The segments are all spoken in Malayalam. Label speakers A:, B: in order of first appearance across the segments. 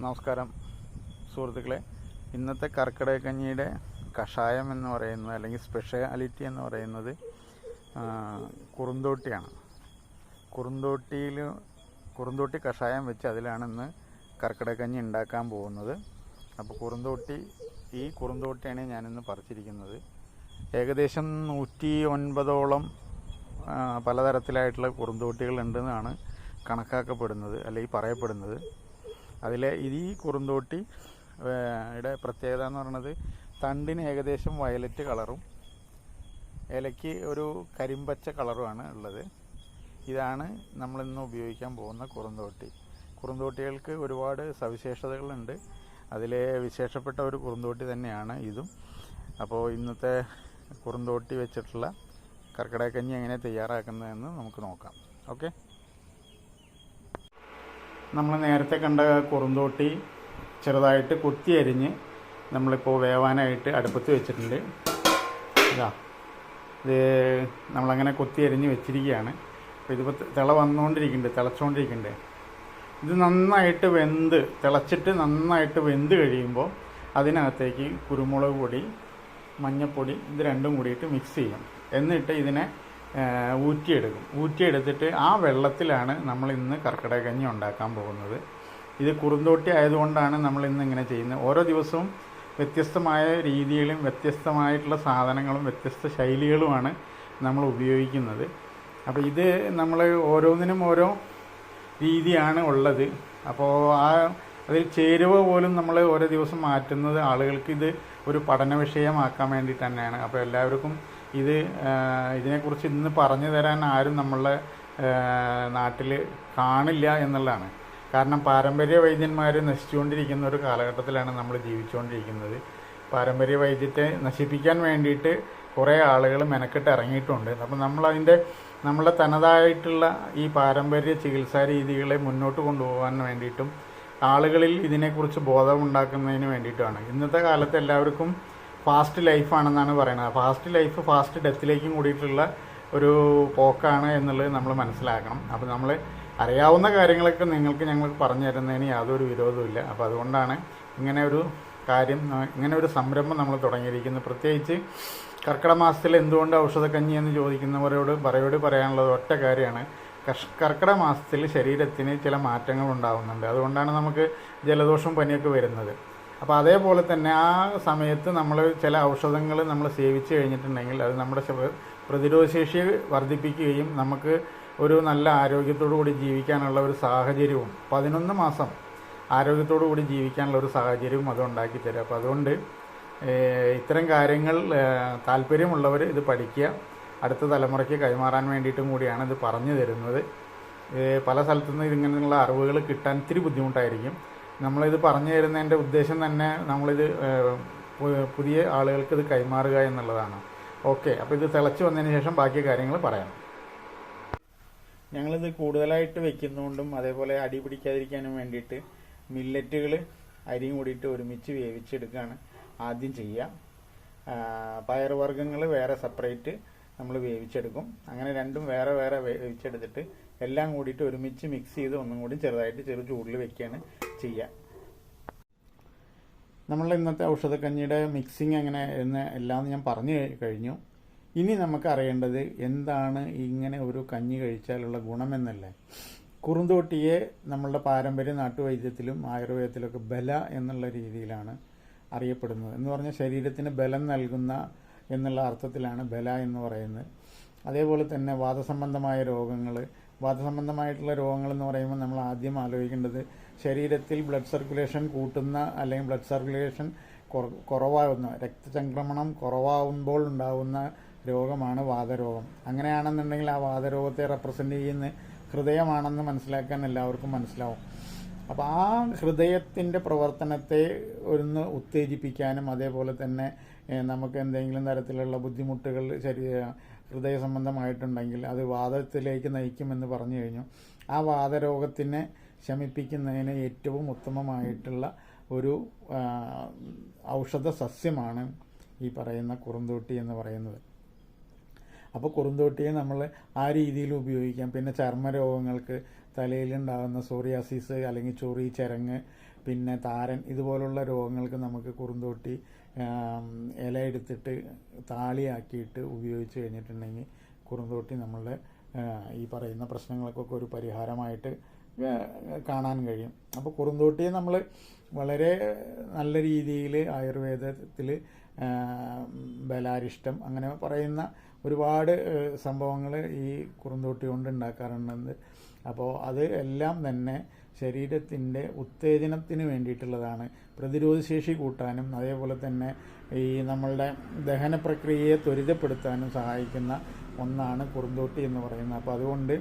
A: നമസ്കാരം സുഹൃത്തുക്കളെ. ഇന്നത്തെ കർക്കിടകക്കഞ്ഞിയുടെ കഷായം എന്ന് പറയുന്നത്, അല്ലെങ്കിൽ സ്പെഷ്യാലിറ്റി എന്ന് പറയുന്നത് കുറുന്തോട്ടിയാണ്. കുറുന്തോട്ടി കഷായം വെച്ച് അതിലാണ് ഇന്ന് കർക്കിടകക്കഞ്ഞി ഉണ്ടാക്കാൻ പോകുന്നത്. അപ്പോൾ ഈ കുറുന്തോട്ടിയാണ് ഞാനിന്ന് പറിച്ചിരിക്കുന്നത്. ഏകദേശം 109ഓളം പലതരത്തിലായിട്ടുള്ള കുറുന്തോട്ടികൾ ഉണ്ടെന്നാണ് കണക്കാക്കപ്പെടുന്നത്, അല്ലെങ്കിൽ പറയപ്പെടുന്നത്. അതിലെ ഈ കുറുന്തോട്ടിയുടെ പ്രത്യേകത എന്ന് പറയുന്നത് തണ്ടിന് ഏകദേശം വയലറ്റ് കളറും ഇലയ്ക്ക് ഒരു കരിമ്പച്ച കളറുമാണ് ഉള്ളത്. ഇതാണ് നമ്മളിന്ന് ഉപയോഗിക്കാൻ പോകുന്ന കുറുന്തോട്ടികൾക്ക് ഒരുപാട് സവിശേഷതകളുണ്ട്. അതിലെ വിശേഷപ്പെട്ട ഒരു കുറുന്തോട്ടി തന്നെയാണ് ഇതും. അപ്പോൾ ഇന്നത്തെ കുറുന്തോട്ടി വെച്ചിട്ടുള്ള കർക്കിടകക്കഞ്ഞി എങ്ങനെ തയ്യാറാക്കുന്നതെന്ന് നമുക്ക് നോക്കാം. ഓക്കെ. നമ്മൾ നേരത്തെ കണ്ട കുറുന്തോട്ടി ചെറുതായിട്ട് കൊത്തി അരിഞ്ഞ് നമ്മളിപ്പോൾ വേവാനായിട്ട് അടുപ്പത്ത് വെച്ചിട്ടുണ്ട്. ഇത് നമ്മളങ്ങനെ കൊത്തി അരിഞ്ഞ് വെച്ചിരിക്കുകയാണ്. അപ്പോൾ ഇതിപ്പോൾ തിളച്ചുകൊണ്ടിരിക്കുന്നുണ്ട്. ഇത് നന്നായിട്ട് തിളച്ചിട്ട് നന്നായിട്ട് വെന്ത് കഴിയുമ്പോൾ അതിനകത്തേക്ക് കുരുമുളക് പൊടി, മഞ്ഞൾപ്പൊടി ഇത് രണ്ടും കൂടിയിട്ട് മിക്സ് ചെയ്യും. എന്നിട്ട് ഇതിനെ ഊറ്റിയെടുത്തിട്ട് ആ വെള്ളത്തിലാണ് നമ്മൾ ഇന്ന് കർക്കിടകക്കഞ്ഞി ഉണ്ടാക്കാൻ പോകുന്നത്. ഇത് കുറുന്തോട്ടി ആയതുകൊണ്ടാണ് നമ്മൾ ഇന്ന് ഇങ്ങനെ ചെയ്യുന്നത്. ഓരോ ദിവസവും വ്യത്യസ്തമായ രീതിയിലും വ്യത്യസ്തമായിട്ടുള്ള സാധനങ്ങളും വ്യത്യസ്ത ശൈലികളുമാണ് നമ്മൾ ഉപയോഗിക്കുന്നത്. അപ്പോൾ ഇത് നമ്മൾ ഓരോന്നിനും ഓരോ രീതിയാണ് ഉള്ളത്. അപ്പോൾ അതിൽ ചേരുവ പോലും നമ്മൾ ഓരോ ദിവസം മാറ്റുന്നത് ആളുകൾക്ക് ഇത് ഒരു പഠന വിഷയമാക്കാൻ വേണ്ടിയിട്ട് തന്നെയാണ്. അപ്പോൾ എല്ലാവർക്കും ഇതിനെക്കുറിച്ച് ഇന്ന് പറഞ്ഞു തരാൻ ആരും നമ്മളെ നാട്ടിൽ കാണില്ല എന്നുള്ളതാണ്. കാരണം പാരമ്പര്യ വൈദ്യന്മാർ നശിച്ചുകൊണ്ടിരിക്കുന്ന ഒരു കാലഘട്ടത്തിലാണ് നമ്മൾ ജീവിച്ചുകൊണ്ടിരിക്കുന്നത്. പാരമ്പര്യ വൈദ്യത്തെ നശിപ്പിക്കാൻ വേണ്ടിയിട്ട് കുറേ ആളുകൾ മെനക്കെട്ട് ഇറങ്ങിയിട്ടുണ്ട്. അപ്പോൾ നമ്മളെ തനതായിട്ടുള്ള ഈ പാരമ്പര്യ ചികിത്സാ രീതികളെ മുന്നോട്ട് കൊണ്ടുപോകാൻ വേണ്ടിയിട്ടും ആളുകളിൽ ഇതിനെക്കുറിച്ച് ബോധമുണ്ടാക്കുന്നതിന് വേണ്ടിയിട്ടുമാണ്. ഇന്നത്തെ കാലത്ത് എല്ലാവർക്കും ഫാസ്റ്റ് ലൈഫാണെന്നാണ് പറയുന്നത്. ഫാസ്റ്റ് ഡെത്തിലേക്കും കൂടിയിട്ടുള്ള ഒരു പോക്കാണ് എന്നുള്ളത് നമ്മൾ മനസ്സിലാക്കണം. അപ്പോൾ നമ്മൾ അറിയാവുന്ന കാര്യങ്ങളൊക്കെ ഞങ്ങൾക്ക് പറഞ്ഞു തരുന്നതിന് യാതൊരു വിരോധവുമില്ല. അപ്പോൾ അതുകൊണ്ടാണ് ഇങ്ങനെ ഒരു സംരംഭം നമ്മൾ തുടങ്ങിയിരിക്കുന്നത്. പ്രത്യേകിച്ച് കർക്കിടക മാസത്തിൽ എന്തുകൊണ്ട് ഔഷധക്കഞ്ഞി എന്ന് ചോദിക്കുന്നവരോട് പറയാനുള്ളത് ഒറ്റ കാര്യമാണ്. കർക്കിടക മാസത്തിൽ ശരീരത്തിന് ചില മാറ്റങ്ങൾ ഉണ്ടാകുന്നുണ്ട്. അതുകൊണ്ടാണ് നമുക്ക് ജലദോഷം പനിയൊക്കെ വരുന്നത്. അപ്പോൾ അതേപോലെ തന്നെ ആ സമയത്ത് നമ്മൾ ചില ഔഷധങ്ങൾ നമ്മൾ സേവിച്ച് കഴിഞ്ഞിട്ടുണ്ടെങ്കിൽ അത് നമ്മുടെ പ്രതിരോധശേഷി വർദ്ധിപ്പിക്കുകയും നമുക്ക് ഒരു നല്ല ആരോഗ്യത്തോടു കൂടി ജീവിക്കാനുള്ള ഒരു സാഹചര്യവും 11 മാസം ആരോഗ്യത്തോടു കൂടി ജീവിക്കാനുള്ള ഒരു സാഹചര്യവും അത് ഉണ്ടാക്കി തരും. അപ്പോൾ അതുകൊണ്ട് ഇത്തരം കാര്യങ്ങൾ താല്പര്യമുള്ളവർ ഇത് പഠിക്കുക, അടുത്ത തലമുറയ്ക്ക് കൈമാറാൻ വേണ്ടിയിട്ടും കൂടിയാണ് ഇത് പറഞ്ഞു തരുന്നത്. പല സ്ഥലത്തുനിന്ന് ഇതിങ്ങനെയുള്ള അറിവുകൾ കിട്ടാൻ ഇത്തിരി ബുദ്ധിമുട്ടായിരിക്കും. നമ്മളിത് പറഞ്ഞു തരുന്നതിൻ്റെ ഉദ്ദേശം തന്നെ നമ്മളിത് പുതിയ ആളുകൾക്ക് ഇത് കൈമാറുക എന്നുള്ളതാണ്. ഓക്കെ. അപ്പോൾ ഇത് തിളച്ച് വന്നതിന് ശേഷം ബാക്കി കാര്യങ്ങൾ പറയാം. ഞങ്ങളിത് കൂടുതലായിട്ട് വെക്കുന്നതുകൊണ്ടും അതേപോലെ അടി പിടിക്കാതിരിക്കാനും വേണ്ടിയിട്ട് മില്ലറ്റുകൾ അരിയും കൂടിയിട്ട് ഒരുമിച്ച് വേവിച്ചെടുക്കുകയാണ് ആദ്യം ചെയ്യുക. പയറുവർഗ്ഗങ്ങൾ വേറെ സെപ്പറേറ്റ് നമ്മൾ വേവിച്ചെടുക്കും. അങ്ങനെ രണ്ടും വേറെ വേവിച്ചെടുത്തിട്ട് എല്ലാം കൂടിയിട്ട് ഒരുമിച്ച് മിക്സ് ചെയ്ത് ഒന്നും കൂടി ചെറുതായിട്ട് ചൂടിൽ വെക്കുകയാണ് ചെയ്യുക. നമ്മൾ ഇന്നത്തെ ഔഷധക്കഞ്ഞിയുടെ മിക്സിങ് എങ്ങനെ എന്ന് എല്ലാം ഞാൻ പറഞ്ഞു കഴിഞ്ഞു. ഇനി നമുക്ക് അറിയേണ്ടത് എന്താണ് ഇങ്ങനെ ഒരു കഞ്ഞി കഴിച്ചാലുള്ള ഗുണമെന്നല്ലേ. കുറുന്തോട്ടിയെ നമ്മളുടെ പാരമ്പര്യ നാട്ടുവൈദ്യത്തിലും ആയുർവേദത്തിലൊക്കെ ബല എന്നുള്ള രീതിയിലാണ് അറിയപ്പെടുന്നത്. എന്ന് പറഞ്ഞാൽ ശരീരത്തിന് ബലം നൽകുന്ന എന്നുള്ള അർത്ഥത്തിലാണ് ബല എന്ന് പറയുന്നത്. അതേപോലെ തന്നെ വാതസംബന്ധമായിട്ടുള്ള രോഗങ്ങൾ എന്ന് പറയുമ്പോൾ നമ്മൾ ആദ്യം ആലോചിക്കേണ്ടത് ശരീരത്തിൽ ബ്ലഡ് സർക്കുലേഷൻ കൂട്ടുന്ന അല്ലെങ്കിൽ ബ്ലഡ് സർക്കുലേഷൻ കുറവാകുന്ന, രക്തചംക്രമണം കുറവാകുമ്പോൾ ഉണ്ടാകുന്ന രോഗമാണ് വാതരോഗം. അങ്ങനെയാണെന്നുണ്ടെങ്കിൽ ആ വാതരോഗത്തെ റെപ്രസെൻ്റ് ചെയ്യുന്ന ഹൃദയമാണെന്ന് മനസ്സിലാക്കാൻ എല്ലാവർക്കും മനസ്സിലാവും. അപ്പോൾ ആ ഹൃദയത്തിൻ്റെ പ്രവർത്തനത്തെ ഒന്ന് ഉത്തേജിപ്പിക്കാനും അതേപോലെ തന്നെ നമുക്ക് എന്തെങ്കിലും തരത്തിലുള്ള ബുദ്ധിമുട്ടുകൾ ഹൃദയ സംബന്ധമായിട്ടുണ്ടെങ്കിൽ അത് വാതത്തിലേക്ക് നയിക്കുമെന്ന് പറഞ്ഞു കഴിഞ്ഞു. ആ വാതരോഗത്തിനെ ശമിപ്പിക്കുന്നതിന് ഏറ്റവും ഉത്തമമായിട്ടുള്ള ഒരു ഔഷധ സസ്യമാണ് ഈ പറയുന്ന കുറുന്തോട്ടി എന്ന് പറയുന്നത്. അപ്പോൾ കുറുന്തോട്ടിയെ നമ്മൾ ആ രീതിയിൽ ഉപയോഗിക്കാം. പിന്നെ ചർമ്മരോഗങ്ങൾക്ക്, തലയിലുണ്ടാകുന്ന സോറിയാസിസ് അല്ലെങ്കിൽ ചൊറി, ചരങ്ങ്, പിന്നെ താരൻ ഇതുപോലുള്ള രോഗങ്ങൾക്ക് നമുക്ക് കുറുന്തോട്ടി ഇല എടുത്തിട്ട് താളിയാക്കിയിട്ട് ഉപയോഗിച്ച് കഴിഞ്ഞിട്ടുണ്ടെങ്കിൽ കുറുന്തോട്ടി നമ്മളുടെ ഈ പറയുന്ന പ്രശ്നങ്ങൾക്കൊക്കെ ഒരു പരിഹാരമായിട്ട് കാണാൻ കഴിയും. അപ്പോൾ കുറുന്തോട്ടിയെ നമ്മൾ വളരെ നല്ല രീതിയിൽ ആയുർവേദത്തിൽ ബലാരിഷ്ടം അങ്ങനെ പറയുന്ന ഒരുപാട് സംഭവങ്ങൾ ഈ കുറുന്തോട്ടി കൊണ്ട് ഉണ്ടാക്കാറുണ്ട്. അപ്പോൾ അത് എല്ലാം തന്നെ ശരീരത്തിൻ്റെ ഉത്തേജനത്തിന് വേണ്ടിയിട്ടുള്ളതാണ്. പ്രതിരോധശേഷി കൂട്ടാനും അതേപോലെ തന്നെ ഈ നമ്മളുടെ ദഹന പ്രക്രിയയെ ത്വരിതപ്പെടുത്താനും സഹായിക്കുന്ന ഒന്നാണ് കുറുന്തോട്ടി എന്ന് പറയുന്നത്. അപ്പോൾ അതുകൊണ്ട്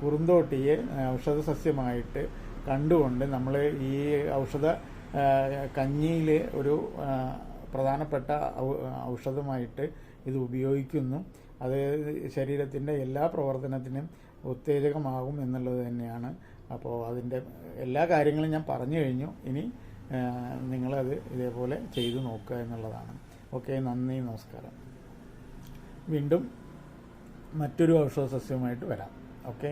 A: കുറുന്തോട്ടിയെ ഔഷധ സസ്യമായിട്ട് കണ്ടുകൊണ്ട് നമ്മൾ ഈ ഔഷധ കഞ്ഞിയിൽ ഒരു പ്രധാനപ്പെട്ട ഔഷധമായിട്ട് ഇത് ഉപയോഗിക്കുന്നു. അത് ശരീരത്തിൻ്റെ എല്ലാ പ്രവർത്തനത്തിനും ഉത്തേജകമാകും എന്നുള്ളത് തന്നെയാണ്. അപ്പോൾ അതിൻ്റെ എല്ലാ കാര്യങ്ങളും ഞാൻ പറഞ്ഞു കഴിഞ്ഞു. ഇനി നിങ്ങളത് ഇതേപോലെ ചെയ്തു നോക്കുക എന്നുള്ളതാണ്. ഓക്കെ, നന്ദി, നമസ്കാരം. വീണ്ടും മറ്റൊരു ഔഷധ സസ്യവുമായിട്ട് വരാം. ഓക്കെ.